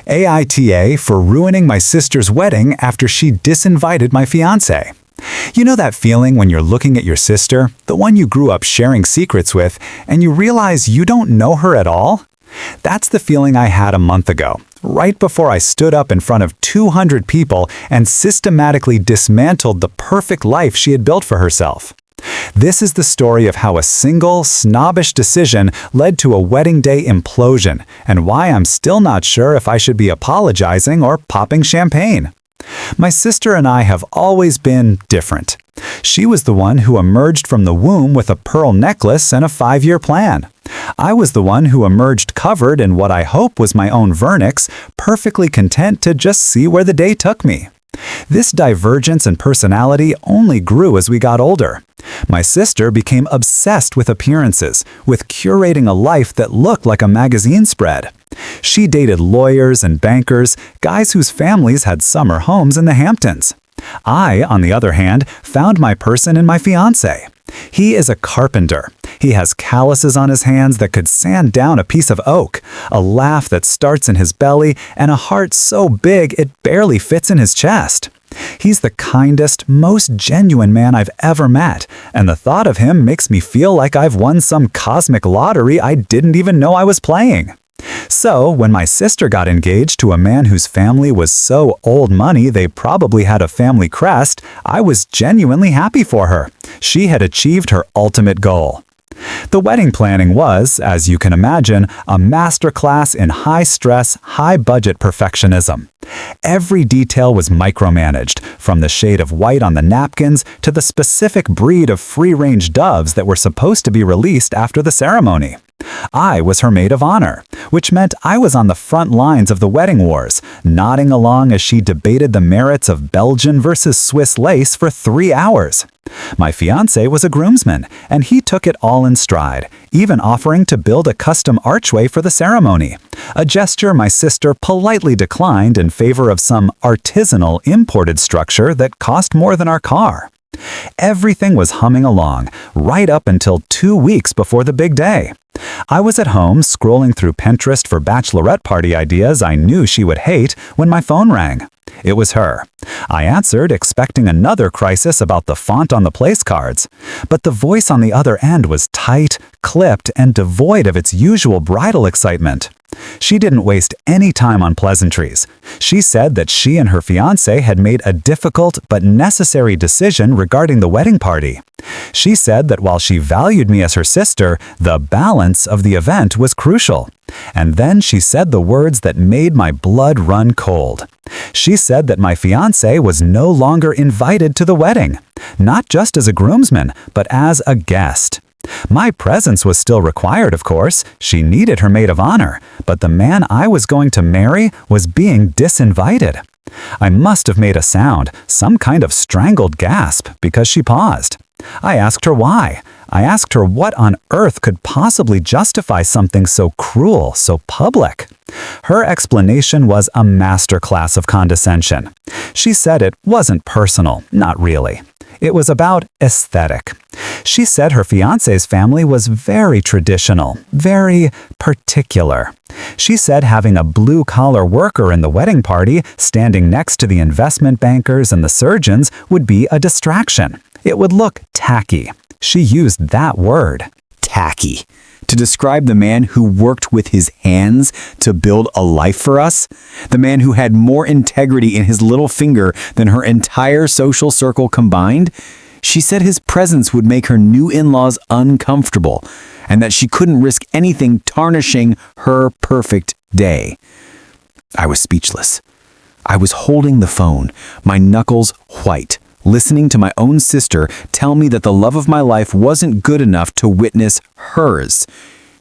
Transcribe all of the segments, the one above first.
AITA for ruining my sister's wedding after she disinvited my fiancé. You know that feeling when you're looking at your sister, the one you grew up sharing secrets with, and you realize you don't know her at all? That's the feeling I had a month ago, right before I stood up in front of 200 people and systematically dismantled the perfect life she had built for herself. This is the story of how a single, snobbish decision led to a wedding day implosion, and why I'm still not sure if I should be apologizing or popping champagne. My sister and I have always been different. She was the one who emerged from the womb with a pearl necklace and a 5-year plan. I was the one who emerged covered in what I hope was my own vernix, perfectly content to just see where the day took me. This divergence in personality only grew as we got older. My sister became obsessed with appearances, with curating a life that looked like a magazine spread. She dated lawyers and bankers, guys whose families had summer homes in the Hamptons. I, on the other hand, found my person in my fiancé. He is a carpenter. He has calluses on his hands that could sand down a piece of oak, a laugh that starts in his belly, and a heart so big it barely fits in his chest. He's the kindest, most genuine man I've ever met, and the thought of him makes me feel like I've won some cosmic lottery I didn't even know I was playing. So, when my sister got engaged to a man whose family was so old money they probably had a family crest, I was genuinely happy for her. She had achieved her ultimate goal. The wedding planning was, as you can imagine, a masterclass in high-stress, high-budget perfectionism. Every detail was micromanaged, from the shade of white on the napkins to the specific breed of free-range doves that were supposed to be released after the ceremony. I was her maid of honor, which meant I was on the front lines of the wedding wars, nodding along as she debated the merits of Belgian versus Swiss lace for 3 hours. My fiancé was a groomsman, and he took it all in stride, even offering to build a custom archway for the ceremony, a gesture my sister politely declined in favor of some artisanal imported structure that cost more than our car. Everything was humming along, right up until 2 weeks before the big day. I was at home scrolling through Pinterest for bachelorette party ideas I knew she would hate when my phone rang. It was her. I answered, expecting another crisis about the font on the place cards. But the voice on the other end was tight, clipped, and devoid of its usual bridal excitement. She didn't waste any time on pleasantries. She said that she and her fiancé had made a difficult but necessary decision regarding the wedding party. She said that while she valued me as her sister, the balance of the event was crucial. And then she said the words that made my blood run cold. She said that my fiancé was no longer invited to the wedding, not just as a groomsman, but as a guest. My presence was still required, of course. She needed her maid of honor, but the man I was going to marry was being disinvited. I must have made a sound, some kind of strangled gasp, because she paused. I asked her why. I asked her what on earth could possibly justify something so cruel, so public. Her explanation was a masterclass of condescension. She said it wasn't personal, not really. It was about aesthetic. She said her fiancé's family was very traditional, very particular. She said having a blue-collar worker in the wedding party standing next to the investment bankers and the surgeons would be a distraction. It would look tacky. She used that word, tacky, to describe the man who worked with his hands to build a life for us, the man who had more integrity in his little finger than her entire social circle combined. She said his presence would make her new in-laws uncomfortable, and that she couldn't risk anything tarnishing her perfect day. I was speechless. I was holding the phone, my knuckles white, listening to my own sister tell me that the love of my life wasn't good enough to witness hers.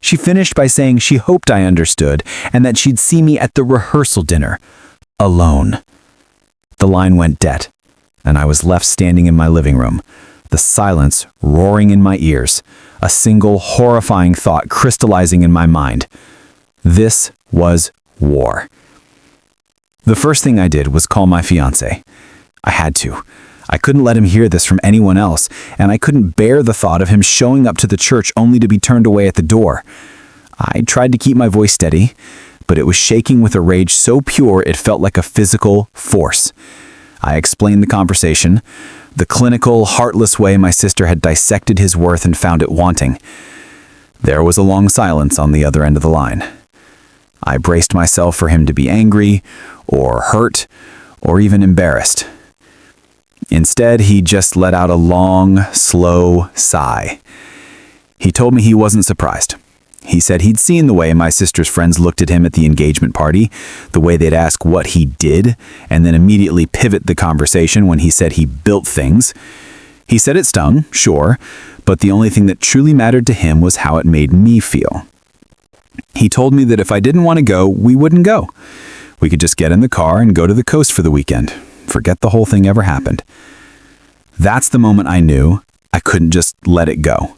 She finished by saying she hoped I understood and that she'd see me at the rehearsal dinner, alone. The line went dead, and I was left standing in my living room, the silence roaring in my ears, a single horrifying thought crystallizing in my mind. This was war. The first thing I did was call my fiancé. I had to. I couldn't let him hear this from anyone else, and I couldn't bear the thought of him showing up to the church only to be turned away at the door. I tried to keep my voice steady, but it was shaking with a rage so pure it felt like a physical force. I explained the conversation, the clinical, heartless way my sister had dissected his worth and found it wanting. There was a long silence on the other end of the line. I braced myself for him to be angry, or hurt, or even embarrassed. Instead, he just let out a long, slow sigh. He told me he wasn't surprised. He said he'd seen the way my sister's friends looked at him at the engagement party, the way they'd ask what he did, and then immediately pivot the conversation when he said he built things. He said it stung, sure, but the only thing that truly mattered to him was how it made me feel. He told me that if I didn't want to go, we wouldn't go. We could just get in the car and go to the coast for the weekend. Forget the whole thing ever happened. That's the moment I knew I couldn't just let it go.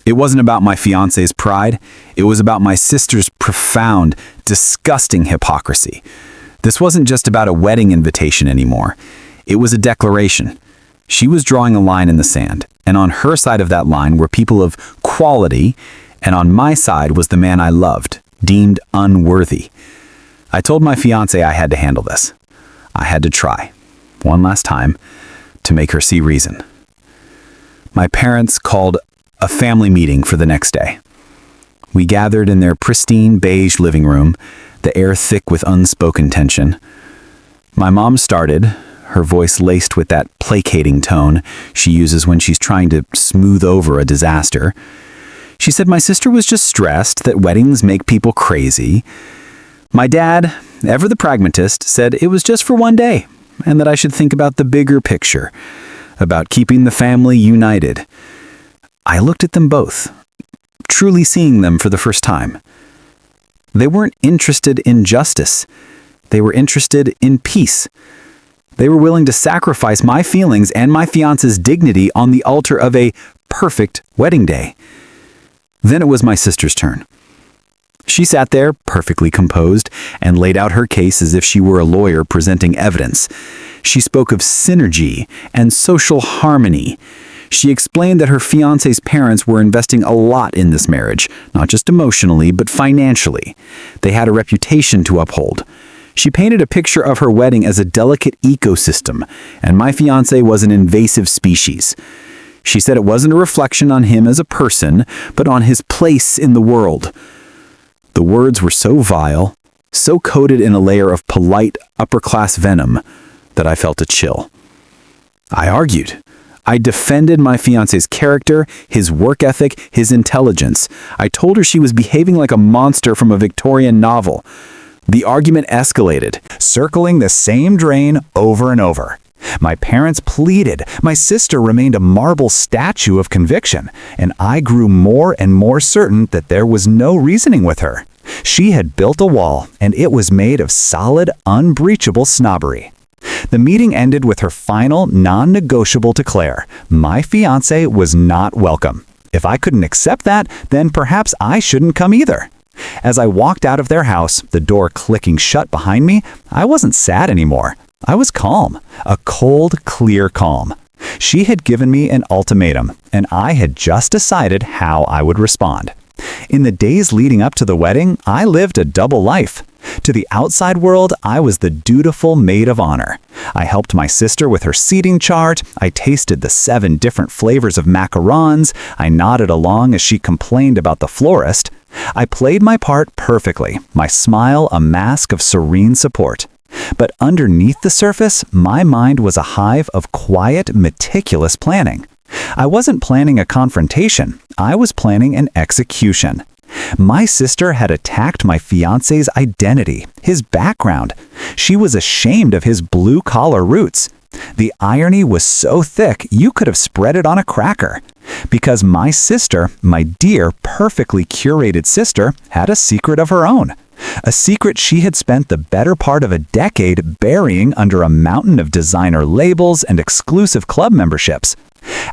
It wasn't about my fiancé's pride. It was about my sister's profound, disgusting hypocrisy. This wasn't just about a wedding invitation anymore. It was a declaration. She was drawing a line in the sand, and on her side of that line were people of quality, and on my side was the man I loved, deemed unworthy. I told my fiancé I had to handle this. I had to try, one last time, to make her see reason. My parents called a family meeting for the next day. We gathered in their pristine beige living room, the air thick with unspoken tension. My mom started, her voice laced with that placating tone she uses when she's trying to smooth over a disaster. She said my sister was just stressed that weddings make people crazy. My dad, ever the pragmatist, said it was just for one day, and that I should think about the bigger picture, about keeping the family united. I looked at them both, truly seeing them for the first time. They weren't interested in justice. They were interested in peace. They were willing to sacrifice my feelings and my fiancé's dignity on the altar of a perfect wedding day. Then it was my sister's turn. She sat there, perfectly composed, and laid out her case as if she were a lawyer presenting evidence. She spoke of synergy and social harmony. She explained that her fiancé's parents were investing a lot in this marriage, not just emotionally, but financially. They had a reputation to uphold. She painted a picture of her wedding as a delicate ecosystem, and my fiancé was an invasive species. She said it wasn't a reflection on him as a person, but on his place in the world. The words were so vile, so coated in a layer of polite, upper-class venom, that I felt a chill. I argued. I defended my fiancé's character, his work ethic, his intelligence. I told her she was behaving like a monster from a Victorian novel. The argument escalated, circling the same drain over and over. My parents pleaded, my sister remained a marble statue of conviction, and I grew more and more certain that there was no reasoning with her. She had built a wall, and it was made of solid, unbreachable snobbery. The meeting ended with her final, non-negotiable declare, my fiancé was not welcome. If I couldn't accept that, then perhaps I shouldn't come either. As I walked out of their house, the door clicking shut behind me, I wasn't sad anymore. I was calm, a cold, clear calm. She had given me an ultimatum, and I had just decided how I would respond. In the days leading up to the wedding, I lived a double life. To the outside world, I was the dutiful maid of honor. I helped my sister with her seating chart. I tasted the 7 different flavors of macarons. I nodded along as she complained about the florist. I played my part perfectly, my smile a mask of serene support. But underneath the surface, my mind was a hive of quiet, meticulous planning. I wasn't planning a confrontation. I was planning an execution. My sister had attacked my fiancé's identity, his background. She was ashamed of his blue-collar roots. The irony was so thick you could have spread it on a cracker. Because my sister, my dear, perfectly curated sister, had a secret of her own. A secret she had spent the better part of a decade burying under a mountain of designer labels and exclusive club memberships.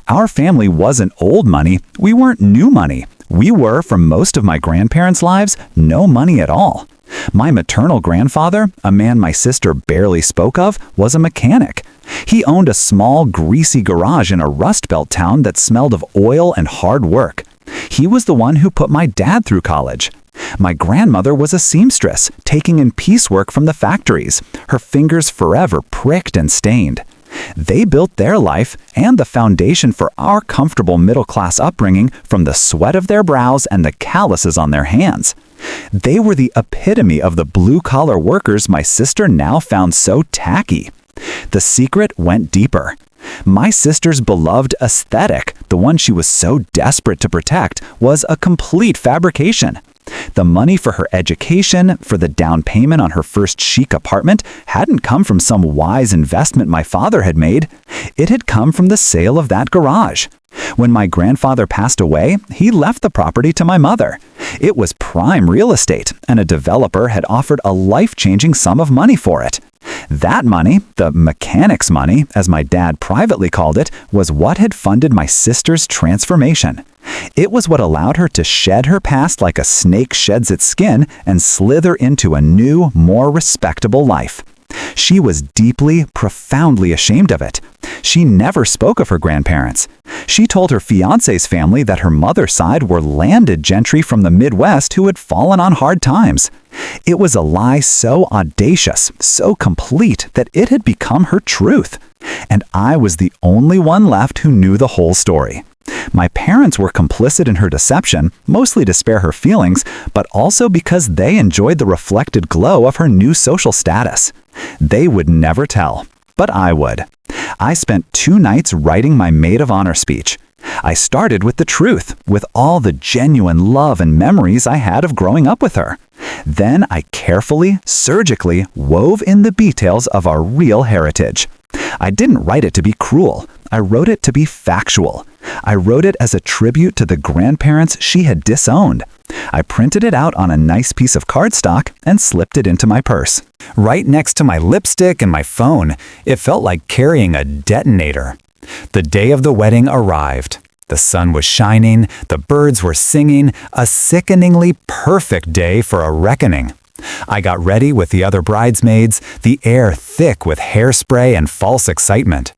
Our family wasn't old money. We weren't new money. We were, for most of my grandparents' lives, no money at all. My maternal grandfather, a man my sister barely spoke of, was a mechanic. He owned a small, greasy garage in a Rust Belt town that smelled of oil and hard work. He was the one who put my dad through college. My grandmother was a seamstress, taking in piecework from the factories, her fingers forever pricked and stained. They built their life and the foundation for our comfortable middle-class upbringing from the sweat of their brows and the calluses on their hands. They were the epitome of the blue-collar workers my sister now found so tacky. The secret went deeper. My sister's beloved aesthetic, the one she was so desperate to protect, was a complete fabrication. The money for her education, for the down payment on her first chic apartment, hadn't come from some wise investment my father had made. It had come from the sale of that garage. When my grandfather passed away, he left the property to my mother. It was prime real estate, and a developer had offered a life-changing sum of money for it. That money, the mechanic's money, as my dad privately called it, was what had funded my sister's transformation. It was what allowed her to shed her past like a snake sheds its skin and slither into a new, more respectable life. She was deeply, profoundly ashamed of it. She never spoke of her grandparents. She told her fiancé's family that her mother's side were landed gentry from the Midwest who had fallen on hard times. It was a lie so audacious, so complete, that it had become her truth. And I was the only one left who knew the whole story. My parents were complicit in her deception, mostly to spare her feelings, but also because they enjoyed the reflected glow of her new social status. They would never tell, but I would. I spent 2 nights writing my maid of honor speech. I started with the truth, with all the genuine love and memories I had of growing up with her. Then I carefully, surgically wove in the details of our real heritage. I didn't write it to be cruel. I wrote it to be factual. I wrote it as a tribute to the grandparents she had disowned. I printed it out on a nice piece of cardstock and slipped it into my purse. Right next to my lipstick and my phone, it felt like carrying a detonator. The day of the wedding arrived. The sun was shining, the birds were singing, a sickeningly perfect day for a reckoning. I got ready with the other bridesmaids, the air thick with hairspray and false excitement.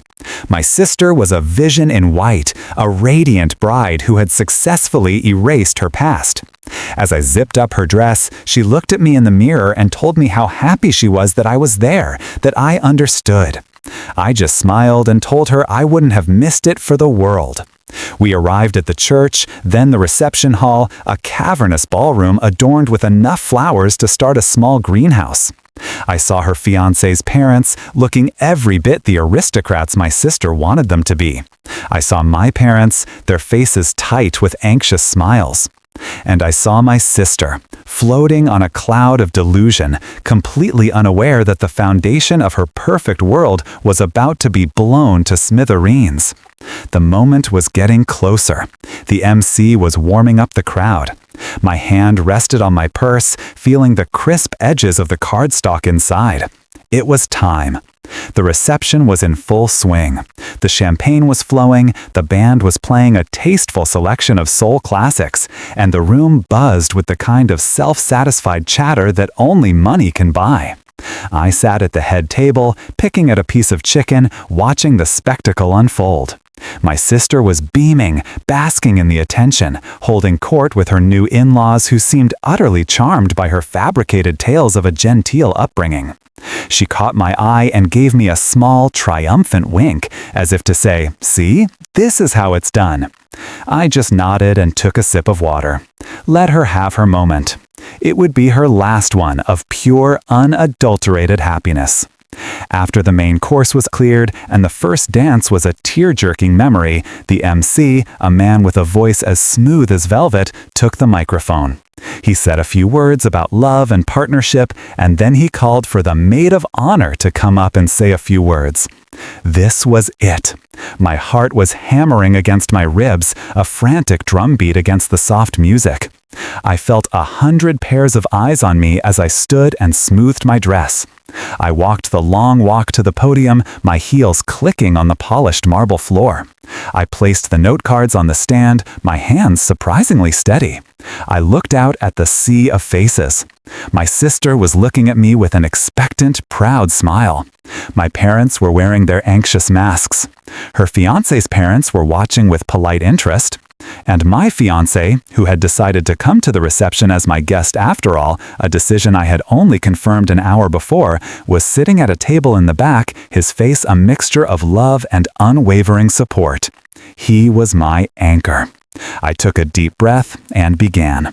My sister was a vision in white, a radiant bride who had successfully erased her past. As I zipped up her dress, she looked at me in the mirror and told me how happy she was that I was there, that I understood. I just smiled and told her I wouldn't have missed it for the world. We arrived at the church, then the reception hall, a cavernous ballroom adorned with enough flowers to start a small greenhouse. I saw her fiancé's parents, looking every bit the aristocrats my sister wanted them to be. I saw my parents, their faces tight with anxious smiles. And I saw my sister, floating on a cloud of delusion, completely unaware that the foundation of her perfect world was about to be blown to smithereens. The moment was getting closer. The MC was warming up the crowd. My hand rested on my purse, feeling the crisp edges of the cardstock inside. It was time. The reception was in full swing. The champagne was flowing, the band was playing a tasteful selection of soul classics, and the room buzzed with the kind of self-satisfied chatter that only money can buy. I sat at the head table, picking at a piece of chicken, watching the spectacle unfold. My sister was beaming, basking in the attention, holding court with her new in-laws who seemed utterly charmed by her fabricated tales of a genteel upbringing. She caught my eye and gave me a small, triumphant wink, as if to say, "See, this is how it's done." I just nodded and took a sip of water. Let her have her moment. It would be her last one of pure, unadulterated happiness. After the main course was cleared and the first dance was a tear-jerking memory, the MC, a man with a voice as smooth as velvet, took the microphone. He said a few words about love and partnership, and then he called for the maid of honor to come up and say a few words. This was it. My heart was hammering against my ribs, a frantic drumbeat against the soft music. I felt 100 pairs of eyes on me as I stood and smoothed my dress. I walked the long walk to the podium, my heels clicking on the polished marble floor. I placed the note cards on the stand, my hands surprisingly steady. I looked out at the sea of faces. My sister was looking at me with an expectant, proud smile. My parents were wearing their anxious masks. Her fiancé's parents were watching with polite interest. And my fiancé, who had decided to come to the reception as my guest after all, a decision I had only confirmed an hour before, was sitting at a table in the back, his face a mixture of love and unwavering support. He was my anchor. I took a deep breath and began.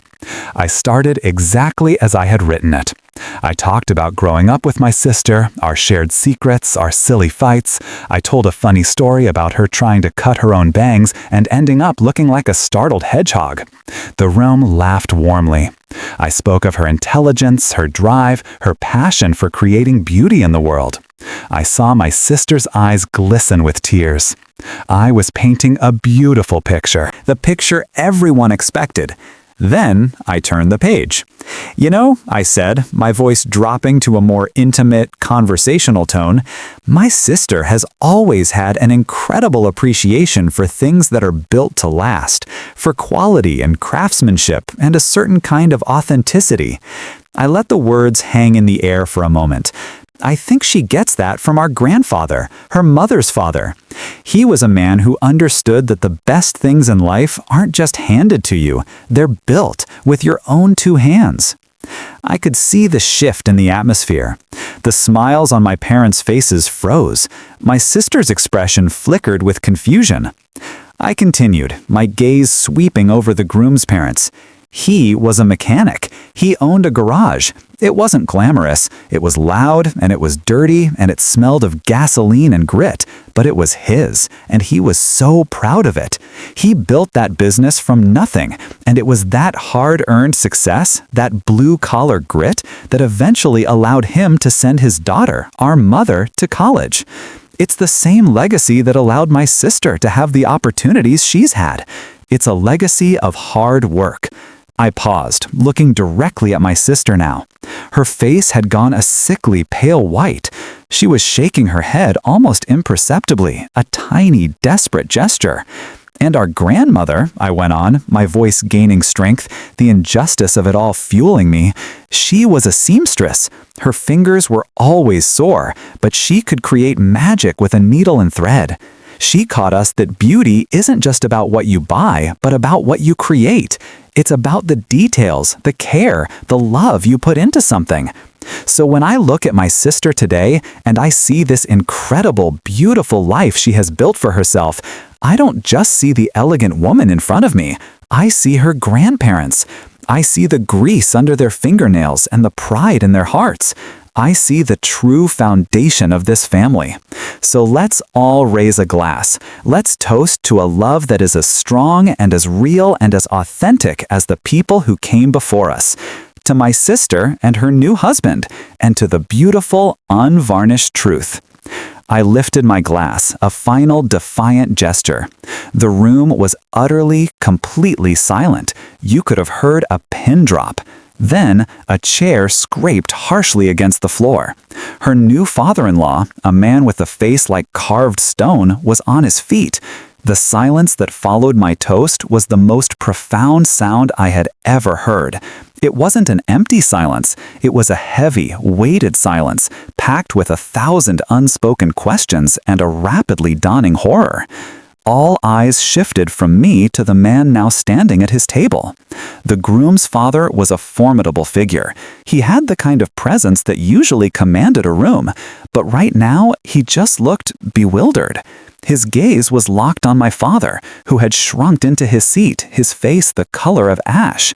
I started exactly as I had written it. I talked about growing up with my sister, our shared secrets, our silly fights. I told a funny story about her trying to cut her own bangs and ending up looking like a startled hedgehog. The room laughed warmly. I spoke of her intelligence, her drive, her passion for creating beauty in the world. I saw my sister's eyes glisten with tears. I was painting a beautiful picture, the picture everyone expected. Then I turned the page. "You know," I said, my voice dropping to a more intimate, conversational tone, "my sister has always had an incredible appreciation for things that are built to last, for quality and craftsmanship and a certain kind of authenticity." I let the words hang in the air for a moment. I think she gets that from our grandfather, her mother's father. He was a man who understood that the best things in life aren't just handed to you, they're built with your own two hands. I could see the shift in the atmosphere. The smiles on my parents' faces froze. My sister's expression flickered with confusion. I continued, my gaze sweeping over the groom's parents. He was a mechanic. He owned a garage. It wasn't glamorous. It was loud, and it was dirty, and it smelled of gasoline and grit, but it was his, and he was so proud of it. He built that business from nothing, and it was that hard-earned success, that blue-collar grit, that eventually allowed him to send his daughter, our mother, to college. It's the same legacy that allowed my sister to have the opportunities she's had. It's a legacy of hard work. I paused, looking directly at my sister now. Her face had gone a sickly pale white. She was shaking her head almost imperceptibly, a tiny, desperate gesture. And our grandmother, I went on, my voice gaining strength, the injustice of it all fueling me, she was a seamstress. Her fingers were always sore, but she could create magic with a needle and thread. She taught us that beauty isn't just about what you buy, but about what you create. It's about the details, the care, the love you put into something. So when I look at my sister today and I see this incredible, beautiful life she has built for herself, I don't just see the elegant woman in front of me. I see her grandparents. I see the grease under their fingernails and the pride in their hearts. I see the true foundation of this family. So let's all raise a glass. Let's toast to a love that is as strong and as real and as authentic as the people who came before us. To my sister and her new husband, and to the beautiful, unvarnished truth. I lifted my glass, a final defiant gesture. The room was utterly, completely silent. You could have heard a pin drop. Then, a chair scraped harshly against the floor. Her new father-in-law, a man with a face like carved stone, was on his feet. The silence that followed my toast was the most profound sound I had ever heard. It wasn't an empty silence. It was a heavy, weighted silence, packed with 1,000 unspoken questions and a rapidly dawning horror. All eyes shifted from me to the man now standing at his table. The groom's father was a formidable figure. He had the kind of presence that usually commanded a room, but right now he just looked bewildered. His gaze was locked on my father, who had shrunk into his seat, his face the color of ash.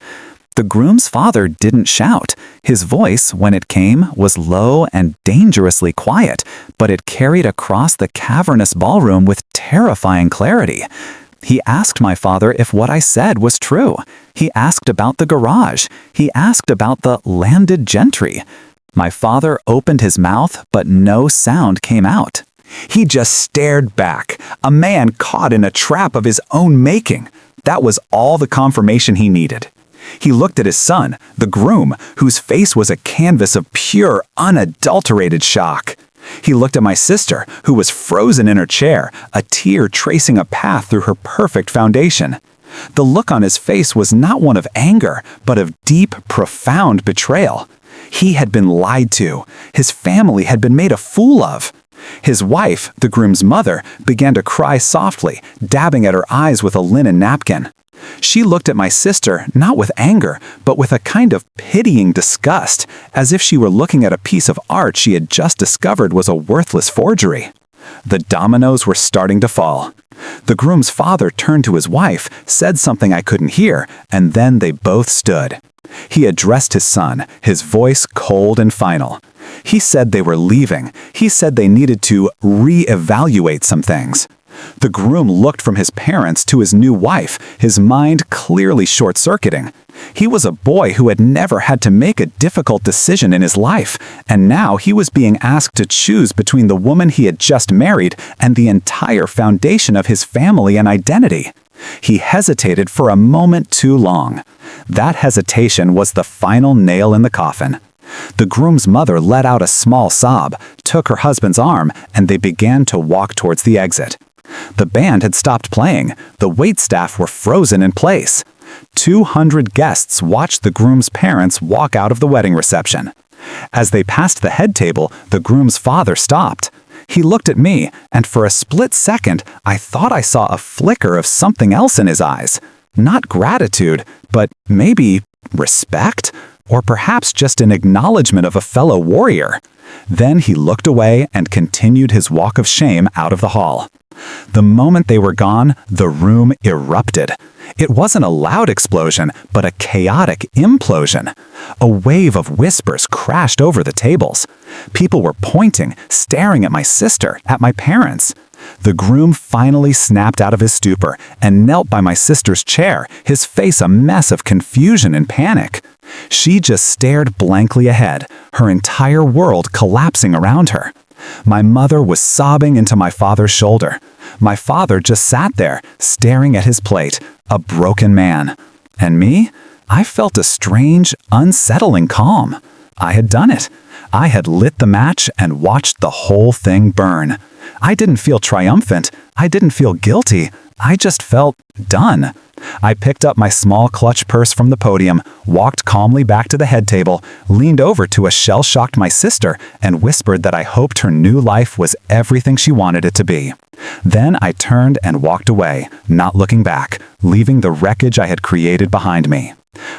The groom's father didn't shout. His voice, when it came, was low and dangerously quiet, but it carried across the cavernous ballroom with terrifying clarity. He asked my father if what I said was true. He asked about the garage. He asked about the landed gentry. My father opened his mouth, but no sound came out. He just stared back, a man caught in a trap of his own making. That was all the confirmation he needed. He looked at his son, the groom, whose face was a canvas of pure, unadulterated shock. He looked at my sister, who was frozen in her chair, a tear tracing a path through her perfect foundation. The look on his face was not one of anger, but of deep, profound betrayal. He had been lied to. His family had been made a fool of. His wife, the groom's mother, began to cry softly, dabbing at her eyes with a linen napkin. She looked at my sister not with anger, but with a kind of pitying disgust, as if she were looking at a piece of art she had just discovered was a worthless forgery. The dominoes were starting to fall. The groom's father turned to his wife, said something I couldn't hear, and then they both stood. He addressed his son, his voice cold and final. He said they were leaving. He said they needed to re-evaluate some things. The groom looked from his parents to his new wife, his mind clearly short-circuiting. He was a boy who had never had to make a difficult decision in his life, and now he was being asked to choose between the woman he had just married and the entire foundation of his family and identity. He hesitated for a moment too long. That hesitation was the final nail in the coffin. The groom's mother let out a small sob, took her husband's arm, and they began to walk towards the exit. The band had stopped playing. The waitstaff were frozen in place. 200 guests watched the groom's parents walk out of the wedding reception. As they passed the head table, the groom's father stopped. He looked at me, and for a split second, I thought I saw a flicker of something else in his eyes. Not gratitude, but maybe respect? Or perhaps just an acknowledgement of a fellow warrior. Then he looked away and continued his walk of shame out of the hall. The moment they were gone, the room erupted. It wasn't a loud explosion, but a chaotic implosion. A wave of whispers crashed over the tables. People were pointing, staring at my sister, at my parents. The groom finally snapped out of his stupor and knelt by my sister's chair, his face a mess of confusion and panic. She just stared blankly ahead, her entire world collapsing around her. My mother was sobbing into my father's shoulder. My father just sat there, staring at his plate, a broken man. And me? I felt a strange, unsettling calm. I had done it. I had lit the match and watched the whole thing burn. I didn't feel triumphant. I didn't feel guilty. I just felt done. I picked up my small clutch purse from the podium, walked calmly back to the head table, leaned over to a shell-shocked my sister, and whispered that I hoped her new life was everything she wanted it to be. Then I turned and walked away, not looking back, leaving the wreckage I had created behind me.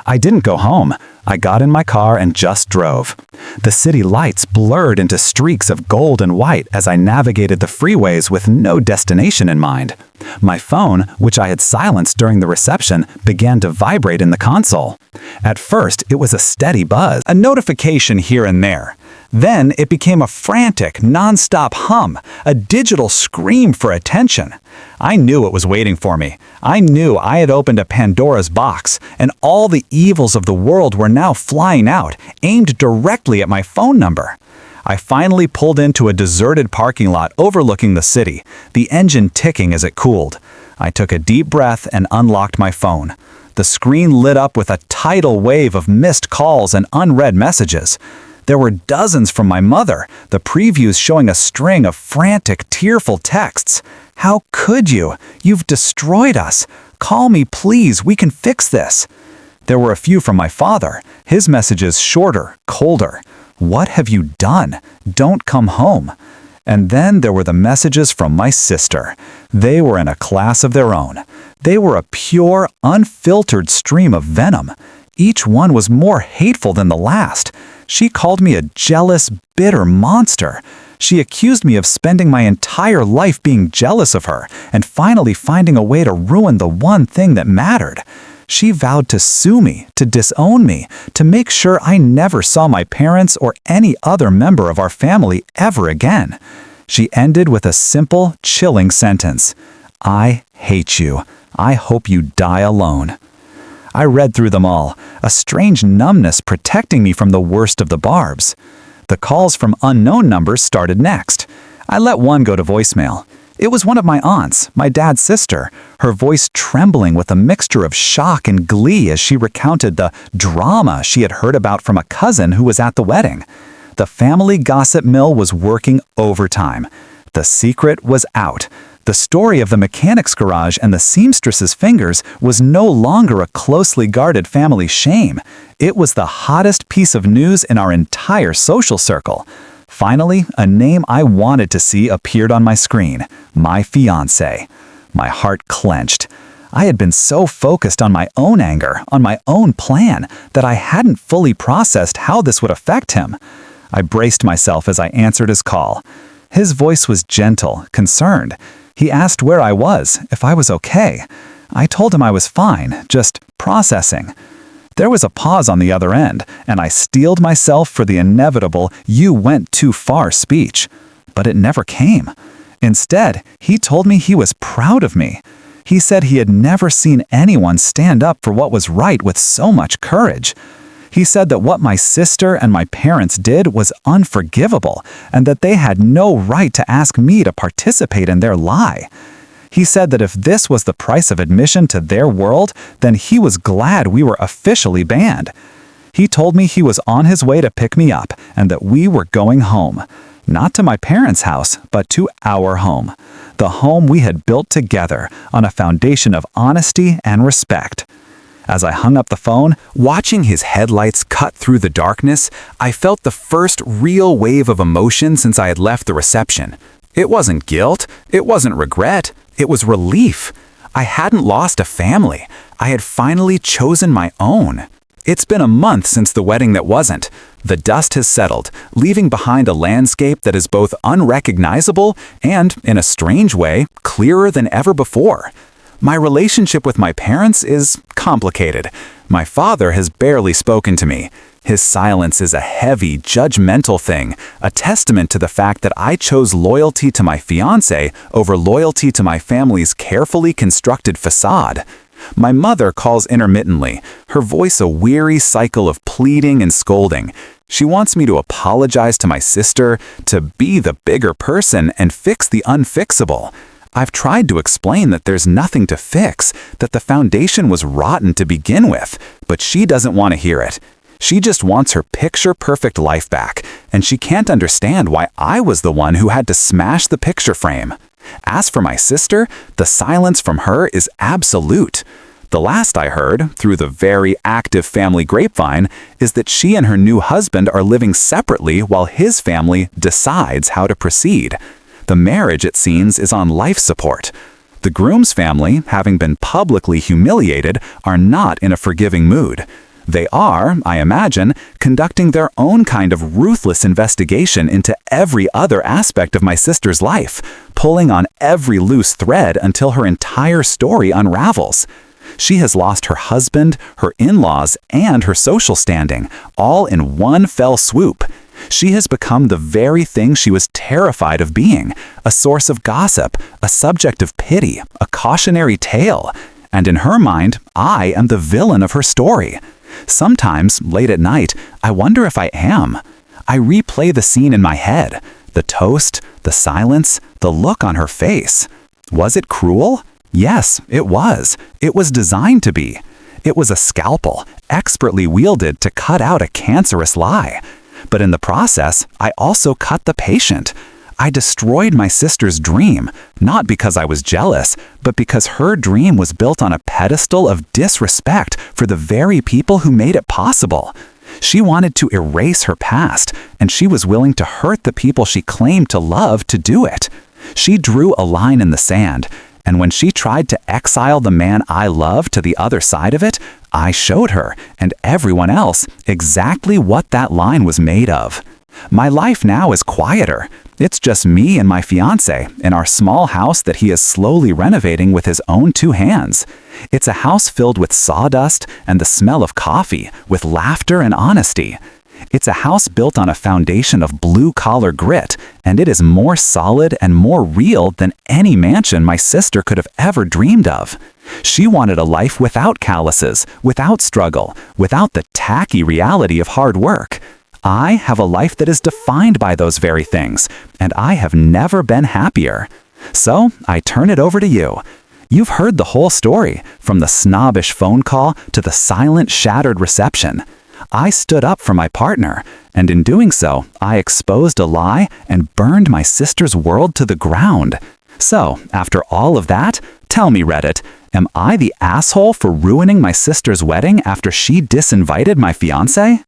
I didn't go home. I got in my car and just drove. The city lights blurred into streaks of gold and white as I navigated the freeways with no destination in mind. My phone, which I had silenced during the reception, began to vibrate in the console. At first, it was a steady buzz, a notification here and there. Then it became a frantic, non-stop hum, a digital scream for attention. I knew it was waiting for me. I knew I had opened a Pandora's box, and all the evils of the world were now flying out, aimed directly at my phone number. I finally pulled into a deserted parking lot overlooking the city, the engine ticking as it cooled. I took a deep breath and unlocked my phone. The screen lit up with a tidal wave of missed calls and unread messages. There were dozens from my mother, the previews showing a string of frantic, tearful texts. "How could you? You've destroyed us. Call me, please. We can fix this." There were a few from my father, his messages shorter, colder. "What have you done? Don't come home." And then there were the messages from my sister. They were in a class of their own. They were a pure, unfiltered stream of venom. Each one was more hateful than the last. She called me a jealous, bitter monster. She accused me of spending my entire life being jealous of her and finally finding a way to ruin the one thing that mattered. She vowed to sue me, to disown me, to make sure I never saw my parents or any other member of our family ever again. She ended with a simple, chilling sentence. "I hate you. I hope you die alone." I read through them all, a strange numbness protecting me from the worst of the barbs. The calls from unknown numbers started next. I let one go to voicemail. It was one of my aunts, my dad's sister, her voice trembling with a mixture of shock and glee as she recounted the drama she had heard about from a cousin who was at the wedding. The family gossip mill was working overtime. The secret was out. The story of the mechanic's garage and the seamstress's fingers was no longer a closely guarded family shame. It was the hottest piece of news in our entire social circle. Finally, a name I wanted to see appeared on my screen. My fiancé. My heart clenched. I had been so focused on my own anger, on my own plan, that I hadn't fully processed how this would affect him. I braced myself as I answered his call. His voice was gentle, concerned. He asked where I was, if I was okay. I told him I was fine, just processing. There was a pause on the other end, and I steeled myself for the inevitable "you went too far" speech. But it never came. Instead, he told me he was proud of me. He said he had never seen anyone stand up for what was right with so much courage. He said that what my sister and my parents did was unforgivable, and that they had no right to ask me to participate in their lie. He said that if this was the price of admission to their world, then he was glad we were officially banned. He told me he was on his way to pick me up and that we were going home. Not to my parents' house, but to our home. The home we had built together on a foundation of honesty and respect. As I hung up the phone, watching his headlights cut through the darkness, I felt the first real wave of emotion since I had left the reception. It wasn't guilt, it wasn't regret, it was relief. I hadn't lost a family. I had finally chosen my own. It's been a month since the wedding that wasn't. The dust has settled, leaving behind a landscape that is both unrecognizable and, in a strange way, clearer than ever before. My relationship with my parents is complicated. My father has barely spoken to me. His silence is a heavy, judgmental thing, a testament to the fact that I chose loyalty to my fiancé over loyalty to my family's carefully constructed facade. My mother calls intermittently, her voice a weary cycle of pleading and scolding. She wants me to apologize to my sister, to be the bigger person and fix the unfixable. I've tried to explain that there's nothing to fix, that the foundation was rotten to begin with, but she doesn't want to hear it. She just wants her picture-perfect life back, and she can't understand why I was the one who had to smash the picture frame. As for my sister, the silence from her is absolute. The last I heard, through the very active family grapevine, is that she and her new husband are living separately while his family decides how to proceed. The marriage, it seems, is on life support. The groom's family, having been publicly humiliated, are not in a forgiving mood. They are, I imagine, conducting their own kind of ruthless investigation into every other aspect of my sister's life, pulling on every loose thread until her entire story unravels. She has lost her husband, her in-laws, and her social standing, all in one fell swoop. She has become the very thing she was terrified of being, a source of gossip, a subject of pity, a cautionary tale. And in her mind, I am the villain of her story. Sometimes, late at night, I wonder if I am. I replay the scene in my head. The toast, the silence, the look on her face. Was it cruel? Yes, it was. It was designed to be. It was a scalpel, expertly wielded to cut out a cancerous lie. But in the process, I also cut the patient. I destroyed my sister's dream, not because I was jealous, but because her dream was built on a pedestal of disrespect for the very people who made it possible. She wanted to erase her past, and she was willing to hurt the people she claimed to love to do it. She drew a line in the sand, and when she tried to exile the man I loved to the other side of it, I showed her, and everyone else, exactly what that line was made of. My life now is quieter. It's just me and my fiancé in our small house that he is slowly renovating with his own two hands. It's a house filled with sawdust and the smell of coffee, with laughter and honesty. It's a house built on a foundation of blue-collar grit, and it is more solid and more real than any mansion my sister could have ever dreamed of. She wanted a life without calluses, without struggle, without the tacky reality of hard work. I have a life that is defined by those very things, and I have never been happier. So, I turn it over to you. You've heard the whole story, from the snobbish phone call to the silent, shattered reception. I stood up for my partner, and in doing so, I exposed a lie and burned my sister's world to the ground. So, after all of that, tell me, Reddit, am I the asshole for ruining my sister's wedding after she disinvited my fiancé?